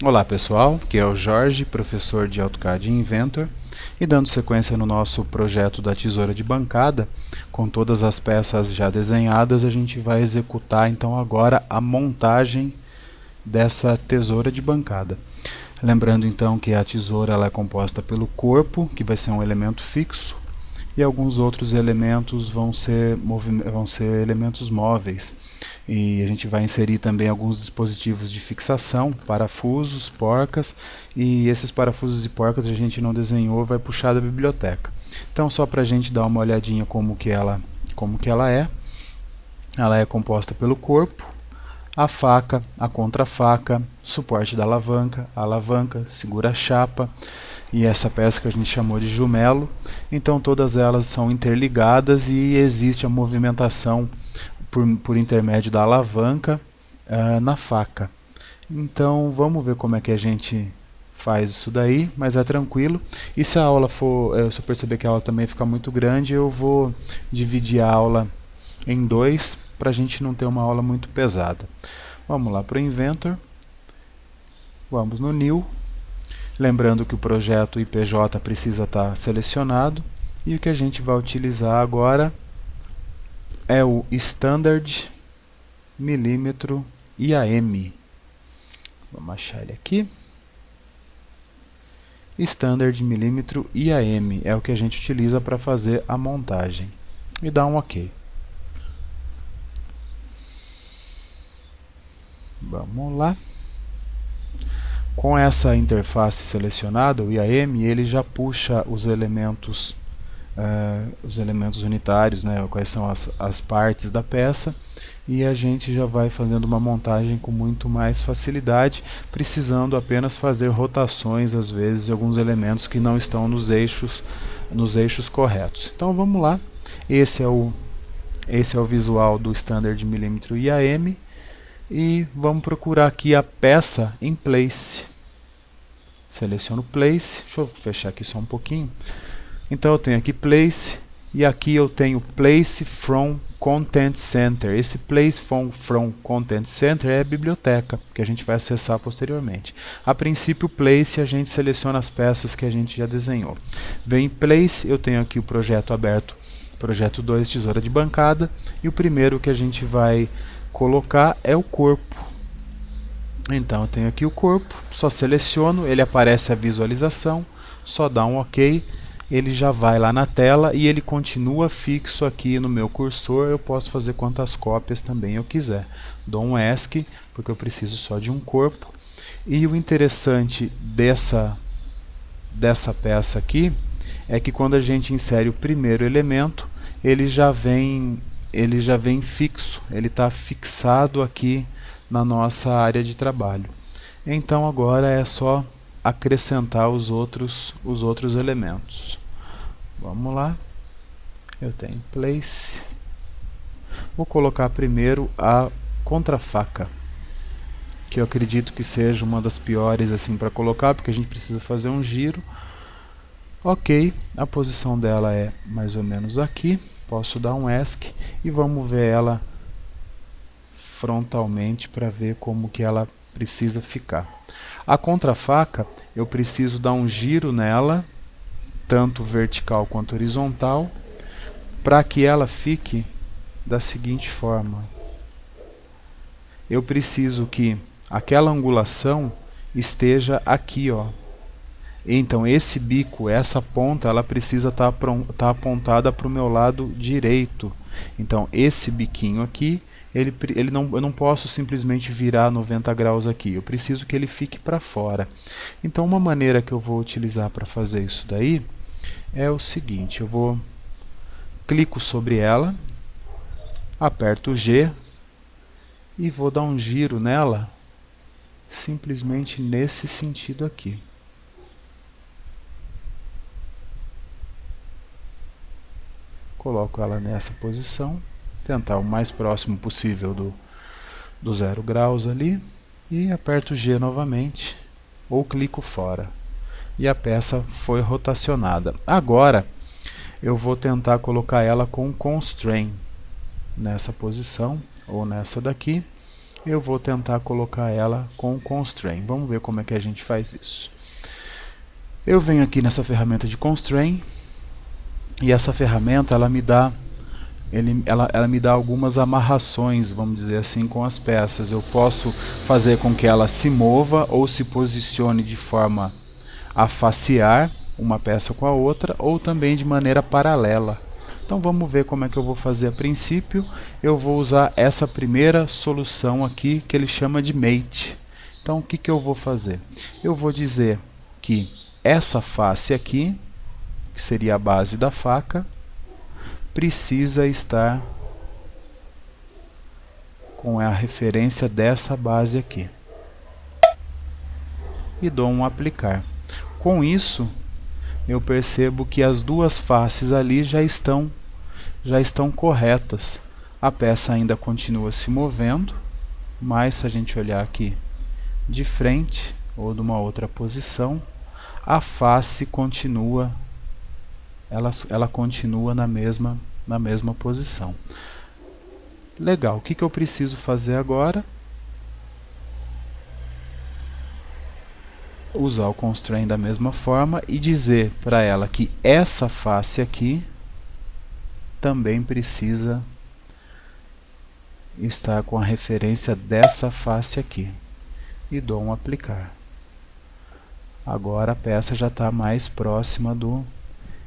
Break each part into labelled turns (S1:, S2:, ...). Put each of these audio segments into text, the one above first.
S1: Olá pessoal, aqui é o Jorge, professor de AutoCAD e Inventor, e dando sequência no nosso projeto da tesoura de bancada, com todas as peças já desenhadas, a gente vai executar então agora a montagem dessa tesoura de bancada. Lembrando então que a tesoura ela é composta pelo corpo, que vai ser um elemento fixo, e alguns outros elementos vão ser elementos móveis. E a gente vai inserir também alguns dispositivos de fixação, parafusos, porcas, e esses parafusos e porcas a gente não desenhou, vai puxar da biblioteca. Então só para a gente dar uma olhadinha como que ela é composta pelo corpo, a faca, a contrafaca, suporte da alavanca, a alavanca, segura a chapa e essa peça que a gente chamou de jumelo. Então todas elas são interligadas e existe a movimentação por intermédio da alavanca na faca. Então vamos ver como é que a gente faz isso daí, mas é tranquilo. E se a aula for, se eu perceber que a aula também fica muito grande, eu vou dividir a aula em dois para a gente não ter uma aula muito pesada. Vamos lá para o Inventor, vamos no New, lembrando que o projeto IPJ precisa estar selecionado, e o que a gente vai utilizar agora é o Standard milímetro IAM. Vamos achar ele aqui. Standard milímetro IAM é o que a gente utiliza para fazer a montagem. E dá um OK. Vamos lá. Com essa interface selecionada, o IAM, ele já puxa os elementos unitários, né, quais são as partes da peça, e a gente já vai fazendo uma montagem com muito mais facilidade, precisando apenas fazer rotações às vezes de alguns elementos que não estão nos eixos corretos. Então vamos lá, esse é o visual do Standard milímetro IAM, e vamos procurar aqui a peça em Place. Seleciono Place, deixa eu fechar aqui só um pouquinho. Então eu tenho aqui Place, e aqui eu tenho Place from Content Center. Esse Place from Content Center é a biblioteca, que a gente vai acessar posteriormente. A princípio, Place, a gente seleciona as peças que a gente já desenhou. Vem em Place, eu tenho aqui o projeto aberto, projeto 2, tesoura de bancada, e o primeiro que a gente vai colocar é o corpo. Então eu tenho aqui o corpo, só seleciono, ele aparece a visualização, só dá um OK, ele já vai lá na tela e ele continua fixo aqui no meu cursor. Eu posso fazer quantas cópias também eu quiser. Dou um ESC, porque eu preciso só de um corpo. E o interessante dessa peça aqui é que quando a gente insere o primeiro elemento, ele já vem fixo, ele está fixado aqui na nossa área de trabalho. Então agora é só acrescentar os outros elementos. Vamos lá, eu tenho Place, vou colocar primeiro a contrafaca, que eu acredito que seja uma das piores assim para colocar, porque a gente precisa fazer um giro. OK, a posição dela é mais ou menos aqui, posso dar um ESC e vamos ver ela frontalmente para ver como que ela precisa ficar. A contrafaca, eu preciso dar um giro nela, tanto vertical quanto horizontal, para que ela fique da seguinte forma. Eu preciso que aquela angulação esteja aqui, ó. Então esse bico, essa ponta, ela precisa estar apontada para o meu lado direito. Então esse biquinho aqui, eu não posso simplesmente virar 90 graus aqui, eu preciso que ele fique para fora. Então uma maneira que eu vou utilizar para fazer isso daí é o seguinte, eu clico sobre ela, aperto o G e vou dar um giro nela, simplesmente nesse sentido aqui. Coloco ela nessa posição, tentar o mais próximo possível do 0 graus ali, e aperto G novamente, ou clico fora. E a peça foi rotacionada. Agora eu vou tentar colocar ela com Constraint nessa posição ou nessa daqui, eu vou tentar colocar ela com Constrain. Vamos ver como é que a gente faz isso. Eu venho aqui nessa ferramenta de Constrain, e essa ferramenta ela me dá ela me dá algumas amarrações, vamos dizer assim, com as peças. Eu posso fazer com que ela se mova ou se posicione de forma a facear uma peça com a outra, ou também de maneira paralela. Então vamos ver como é que eu vou fazer a princípio. Eu vou usar essa primeira solução aqui, que ele chama de Mate. Então o que eu vou fazer? Eu vou dizer que essa face aqui, que seria a base da faca, precisa estar com a referência dessa base aqui. E dou um aplicar. Com isso, eu percebo que as duas faces ali já estão corretas. A peça ainda continua se movendo, mas se a gente olhar aqui de frente ou de uma outra posição, a face continua, ela continua na mesma posição. Legal, o que eu preciso fazer agora? Usar o Constrain da mesma forma e dizer para ela que essa face aqui também precisa estar com a referência dessa face aqui. E dou um aplicar. Agora a peça já está mais próxima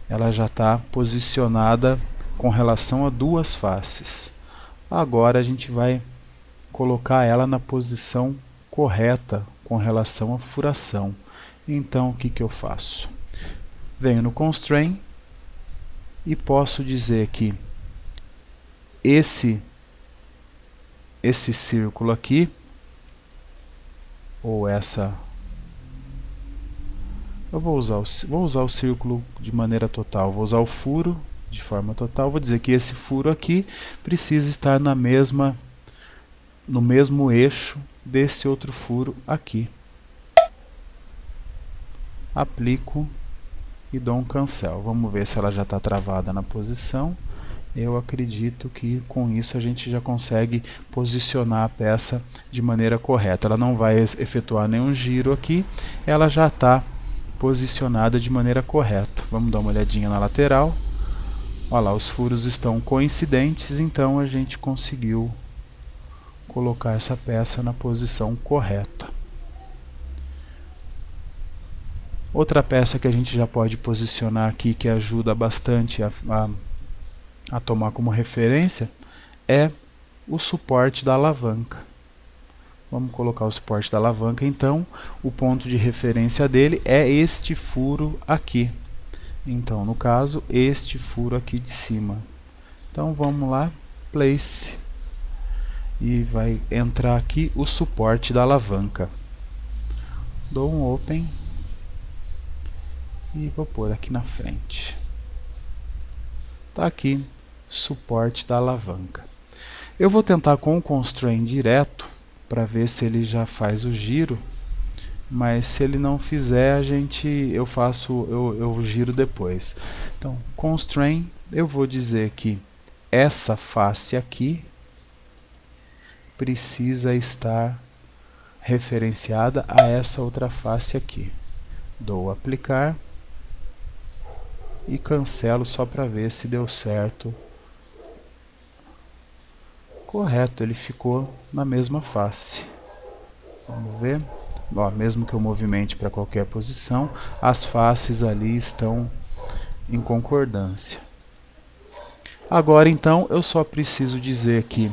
S1: ela já está posicionada com relação a duas faces. Agora a gente vai colocar ela na posição correta com relação à furação. Então o que eu faço? Venho no Constrain e posso dizer que esse círculo aqui, ou essa, eu vou usar o círculo de maneira total, vou usar o furo de forma total, vou dizer que esse furo aqui precisa estar no mesmo eixo desse outro furo aqui. Aplico e dou um cancel. Vamos ver se ela já está travada na posição. Eu acredito que com isso a gente já consegue posicionar a peça de maneira correta. Ela não vai efetuar nenhum giro aqui, ela já está posicionada de maneira correta. Vamos dar uma olhadinha na lateral. Olha lá, os furos estão coincidentes, então a gente conseguiu colocar essa peça na posição correta. Outra peça que a gente já pode posicionar aqui, que ajuda bastante a tomar como referência, é o suporte da alavanca. Vamos colocar o suporte da alavanca, então o ponto de referência dele é este furo aqui. Então, no caso, este furo aqui de cima. Então vamos lá, place, e vai entrar aqui o suporte da alavanca. Dou um open e vou pôr aqui na frente. Está aqui, suporte da alavanca. Eu vou tentar com o Constrain direto, para ver se ele já faz o giro, mas se ele não fizer, eu giro depois. Então, Constrain, eu vou dizer que essa face aqui precisa estar referenciada a essa outra face aqui. Dou aplicar e cancelo só para ver se deu certo. Correto, ele ficou na mesma face. Vamos ver. Ó, mesmo que eu movimente para qualquer posição, as faces ali estão em concordância. Agora então eu só preciso dizer que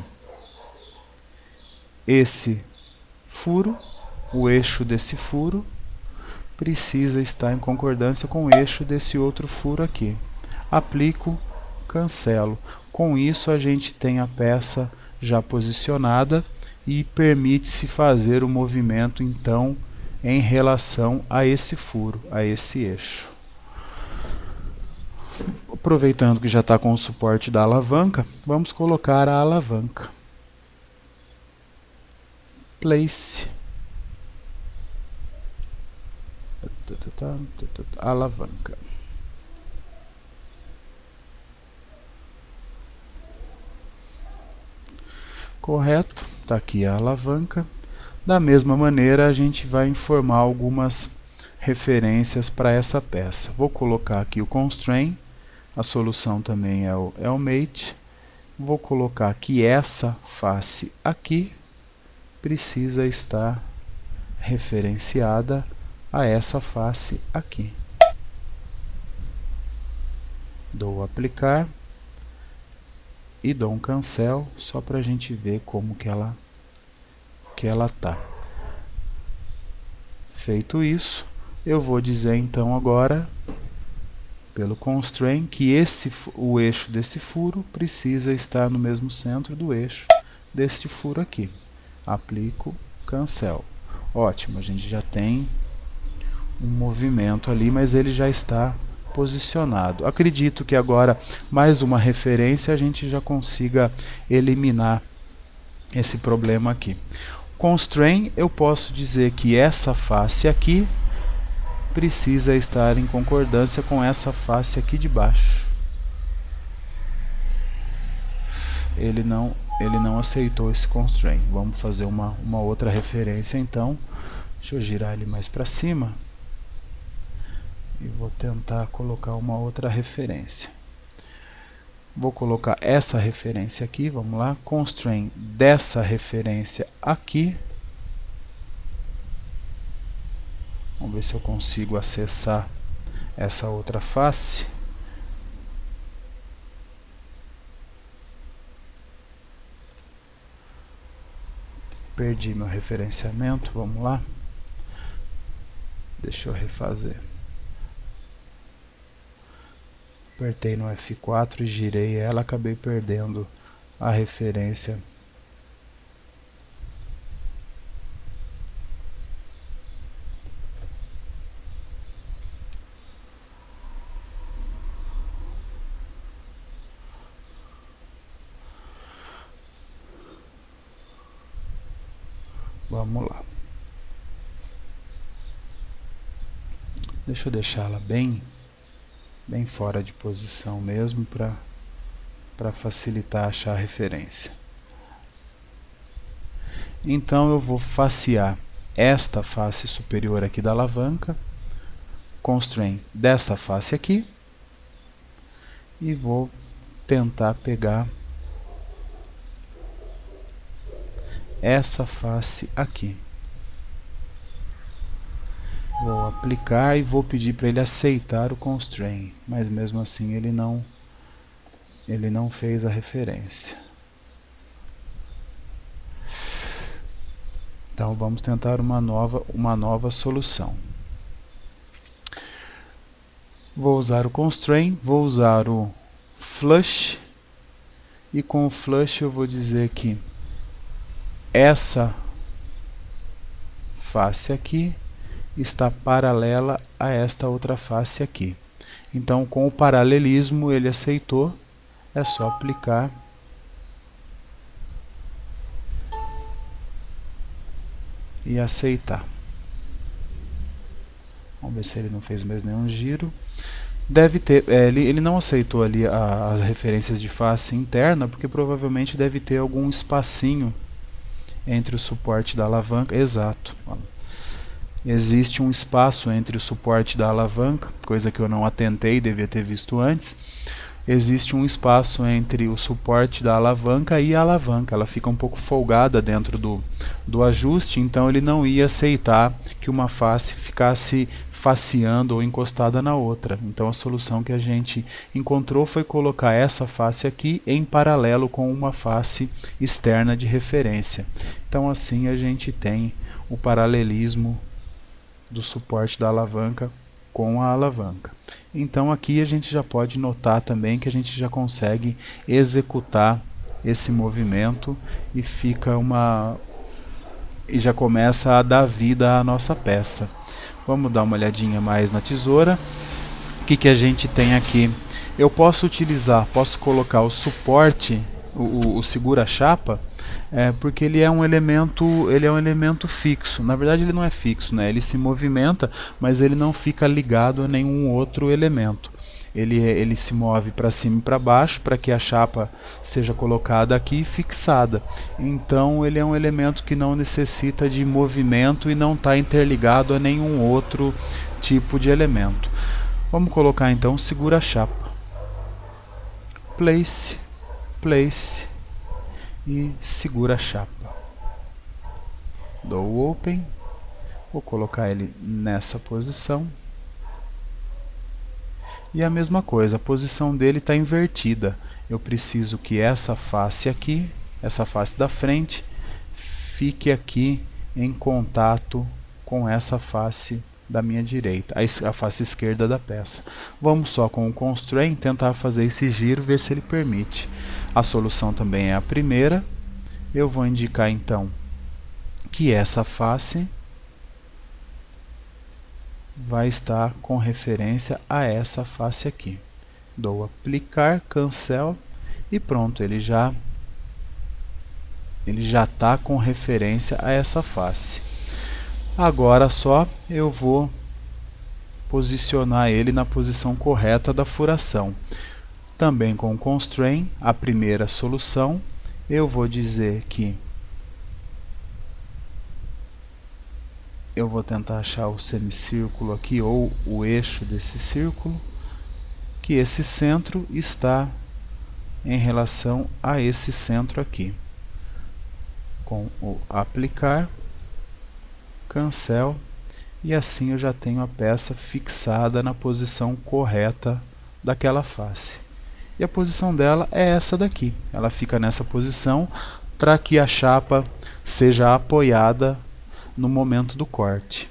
S1: esse furo, o eixo desse furo, precisa estar em concordância com o eixo desse outro furo aqui. Aplico, cancelo. Com isso a gente tem a peça já posicionada e permite-se fazer o movimento então em relação a esse furo, a esse eixo. Aproveitando que já está com o suporte da alavanca, vamos colocar a alavanca. Place. Alavanca. Correto. Está aqui a alavanca. Da mesma maneira, a gente vai informar algumas referências para essa peça. Vou colocar aqui o constraint, a solução também é o mate. Vou colocar que essa face aqui precisa estar referenciada a essa face aqui. Dou aplicar e dou um cancel só para a gente ver como que ela tá. Feito isso, eu vou dizer então agora pelo constraint que o eixo desse furo precisa estar no mesmo centro do eixo deste furo aqui. Aplico cancel. Ótimo, a gente já tem um movimento ali, mas ele já está posicionado. Acredito que agora mais uma referência a gente já consiga eliminar esse problema aqui. Constraint, eu posso dizer que essa face aqui precisa estar em concordância com essa face aqui de baixo. Ele não aceitou esse constraint. Vamos fazer uma outra referência então. Deixa eu girar ele mais para cima e vou tentar colocar uma outra referência. Vou colocar essa referência aqui, vamos lá, constraint dessa referência aqui. Vamos ver se eu consigo acessar essa outra face. Perdi meu referenciamento, vamos lá. Deixa eu refazer. Apertei no F4 e girei ela, acabei perdendo a referência. Vamos lá. Deixa eu deixá-la bem fora de posição mesmo para facilitar achar a referência. Então eu vou facear esta face superior aqui da alavanca, constraint desta face aqui, e vou tentar pegar essa face aqui. Vou aplicar e vou pedir para ele aceitar o constraint, mas mesmo assim ele não fez a referência. Então vamos tentar uma nova solução. Vou usar o constraint, vou usar o flush, e com o flush eu vou dizer que essa face aqui está paralela a esta outra face aqui. Então, com o paralelismo ele aceitou, é só aplicar e aceitar. Vamos ver se ele não fez mais nenhum giro. Deve ter, ele não aceitou ali as referências de face interna, porque provavelmente deve ter algum espacinho entre o suporte da alavanca. Exato. Existe um espaço entre o suporte da alavanca, coisa que eu não atentei, devia ter visto antes. Existe um espaço entre o suporte da alavanca e a alavanca. Ela fica um pouco folgada dentro do ajuste, então ele não ia aceitar que uma face ficasse faceando ou encostada na outra. Então a solução que a gente encontrou foi colocar essa face aqui em paralelo com uma face externa de referência. Então assim a gente tem o paralelismo do suporte da alavanca com a alavanca. Então aqui a gente já pode notar também que a gente já consegue executar esse movimento e e já começa a dar vida à nossa peça. Vamos dar uma olhadinha mais na tesoura. O que a gente tem aqui? Eu posso colocar o suporte, o segura-chapa, porque ele é um elemento fixo. Na verdade ele não é fixo, né? Ele se movimenta, mas ele não fica ligado a nenhum outro elemento. ele se move para cima e para baixo para que a chapa seja colocada aqui e fixada. Então ele é um elemento que não necessita de movimento e não está interligado a nenhum outro tipo de elemento. Vamos colocar então segura a chapa. Place, place e segura a chapa. Dou o Open, vou colocar ele nessa posição. E a mesma coisa, a posição dele está invertida. Eu preciso que essa face aqui, essa face da frente, fique aqui em contato com essa face da minha direita, a face esquerda da peça. Vamos só com o Constraint tentar fazer esse giro, ver se ele permite. A solução também é a primeira. Eu vou indicar então que essa face vai estar com referência a essa face aqui. Dou aplicar, cancel e pronto, ele já está com referência a essa face. Agora só eu vou posicionar ele na posição correta da furação. Também com o Constraint, a primeira solução, eu vou dizer que eu vou tentar achar o semicírculo aqui, ou o eixo desse círculo, que esse centro está em relação a esse centro aqui. Com o aplicar, cancel, e assim eu já tenho a peça fixada na posição correta daquela face. E a posição dela é essa daqui. Ela fica nessa posição para que a chapa seja apoiada no momento do corte.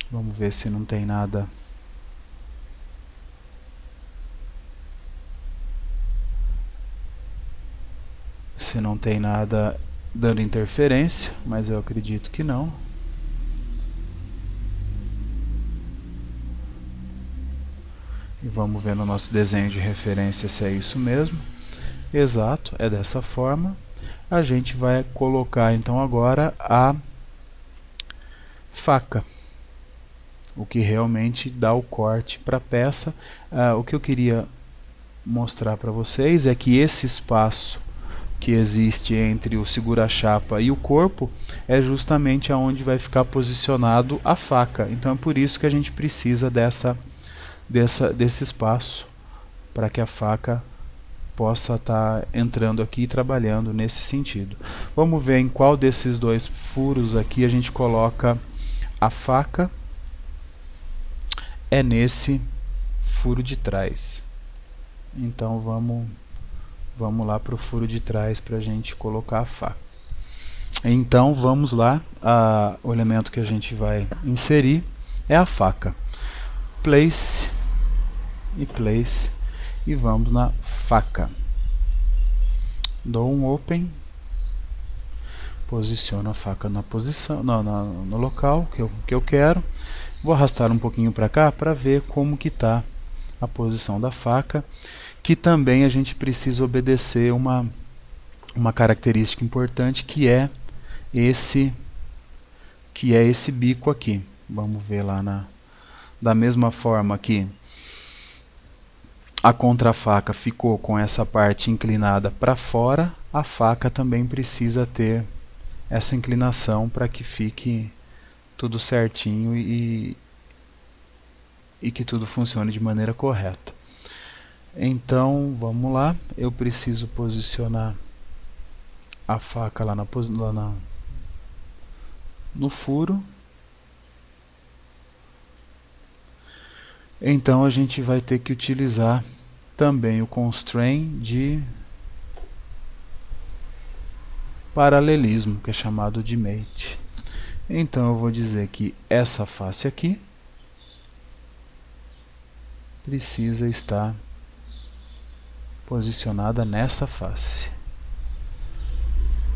S1: Vamos ver se não tem nada. Se não tem nada dando interferência, mas eu acredito que não. E vamos ver no nosso desenho de referência se é isso mesmo. Exato, é dessa forma. A gente vai colocar então agora a faca, o que realmente dá o corte para a peça. O que eu queria mostrar para vocês é que esse espaço que existe entre o segura-chapa e o corpo é justamente aonde vai ficar posicionado a faca. Então é por isso que a gente precisa desse espaço para que a faca possa estar entrando aqui e trabalhando nesse sentido. Vamos ver em qual desses dois furos aqui a gente coloca a faca. É nesse furo de trás. Então vamos lá para o furo de trás para a gente colocar a faca. Então vamos lá, o elemento que a gente vai inserir é a faca. Place e place, e vamos na faca. Dou um Open, posiciono a faca na posição, no local que eu quero. Vou arrastar um pouquinho para cá para ver como que está a posição da faca, que também a gente precisa obedecer uma característica importante, que é esse bico aqui. Vamos ver lá da mesma forma que a contrafaca ficou com essa parte inclinada para fora, a faca também precisa ter essa inclinação para que fique tudo certinho e que tudo funcione de maneira correta. Então vamos lá, eu preciso posicionar a faca lá no furo. Então a gente vai ter que utilizar também o Constraint de paralelismo, que é chamado de Mate. Então eu vou dizer que essa face aqui precisa estar posicionada nessa face.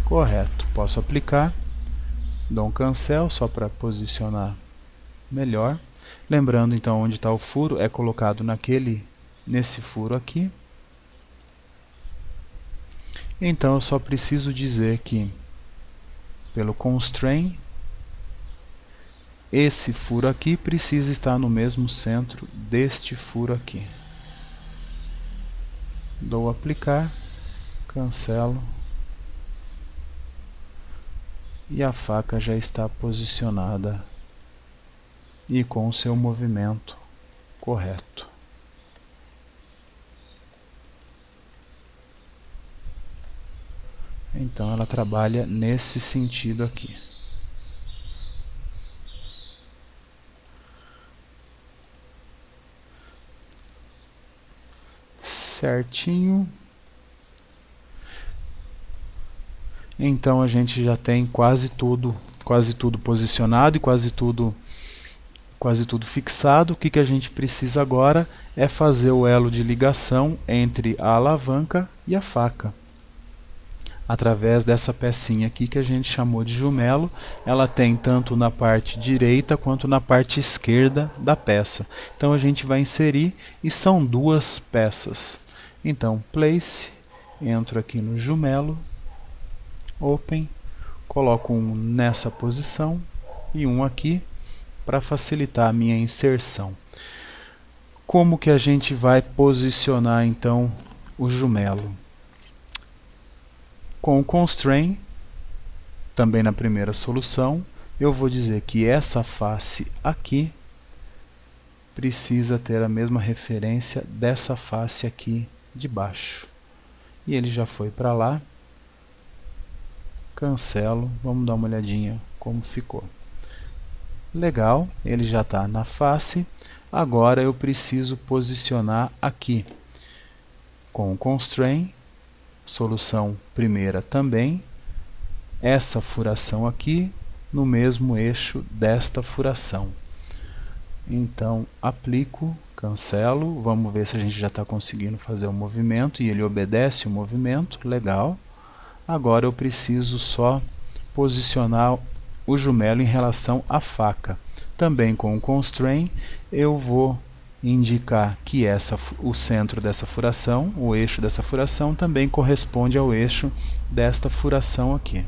S1: Correto, posso aplicar, dou um cancel só para posicionar melhor. Lembrando então onde está o furo, é colocado nesse furo aqui. Então eu só preciso dizer que pelo Constraint esse furo aqui precisa estar no mesmo centro deste furo aqui. dou aplicar, cancelo e a faca já está posicionada e com o seu movimento correto. Então ela trabalha nesse sentido aqui. Certinho. Então a gente já tem quase tudo posicionado e quase tudo fixado. O que a gente precisa agora é fazer o elo de ligação entre a alavanca e a faca. Através dessa pecinha aqui que a gente chamou de jumelo, ela tem tanto na parte direita quanto na parte esquerda da peça. Então a gente vai inserir e são duas peças. Então place, entro aqui no jumelo, open, coloco um nessa posição e um aqui para facilitar a minha inserção. Como que a gente vai posicionar então o jumelo? Com o constraint, também na primeira solução, eu vou dizer que essa face aqui precisa ter a mesma referência dessa face aqui de baixo. E ele já foi para lá. Cancelo, vamos dar uma olhadinha como ficou. Legal, ele já está na face. Agora eu preciso posicionar aqui. Com o constraint, solução primeira também, essa furação aqui no mesmo eixo desta furação. Então aplico, cancelo, vamos ver se a gente já está conseguindo fazer o movimento e ele obedece o movimento, legal. Agora eu preciso só posicionar o jumelo em relação à faca. Também com o constraint eu vou indicar que o centro dessa furação, o eixo dessa furação, também corresponde ao eixo desta furação aqui.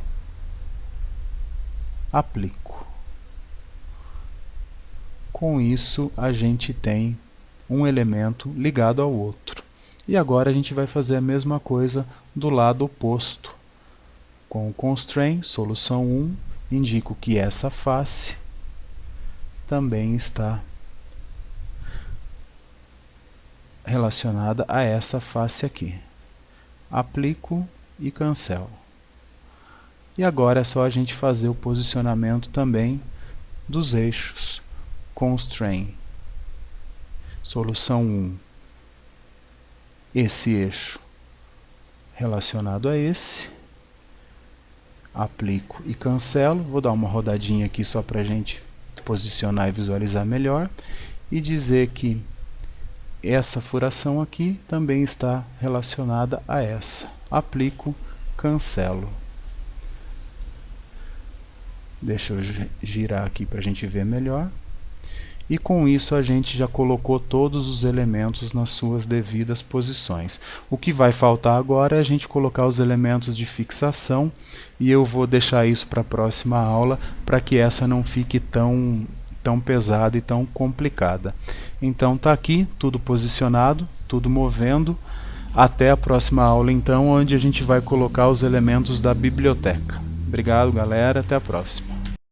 S1: Aplico. Com isso a gente tem um elemento ligado ao outro. E agora a gente vai fazer a mesma coisa do lado oposto. Com o constraint, solução 1, indico que essa face também está relacionada a essa face aqui. Aplico e cancelo. E agora é só a gente fazer o posicionamento também dos eixos. Constraint, solução 1, esse eixo relacionado a esse. Aplico e cancelo. Vou dar uma rodadinha aqui só para a gente posicionar e visualizar melhor. E dizer que essa furação aqui também está relacionada a essa. Aplico, cancelo. Deixa eu girar aqui para a gente ver melhor. E com isso a gente já colocou todos os elementos nas suas devidas posições. O que vai faltar agora é a gente colocar os elementos de fixação, e eu vou deixar isso para a próxima aula, para que essa não fique tão pesada e tão complicada. Então tá aqui tudo posicionado, tudo movendo. Até a próxima aula então, onde a gente vai colocar os elementos da biblioteca. Obrigado, galera, até a próxima.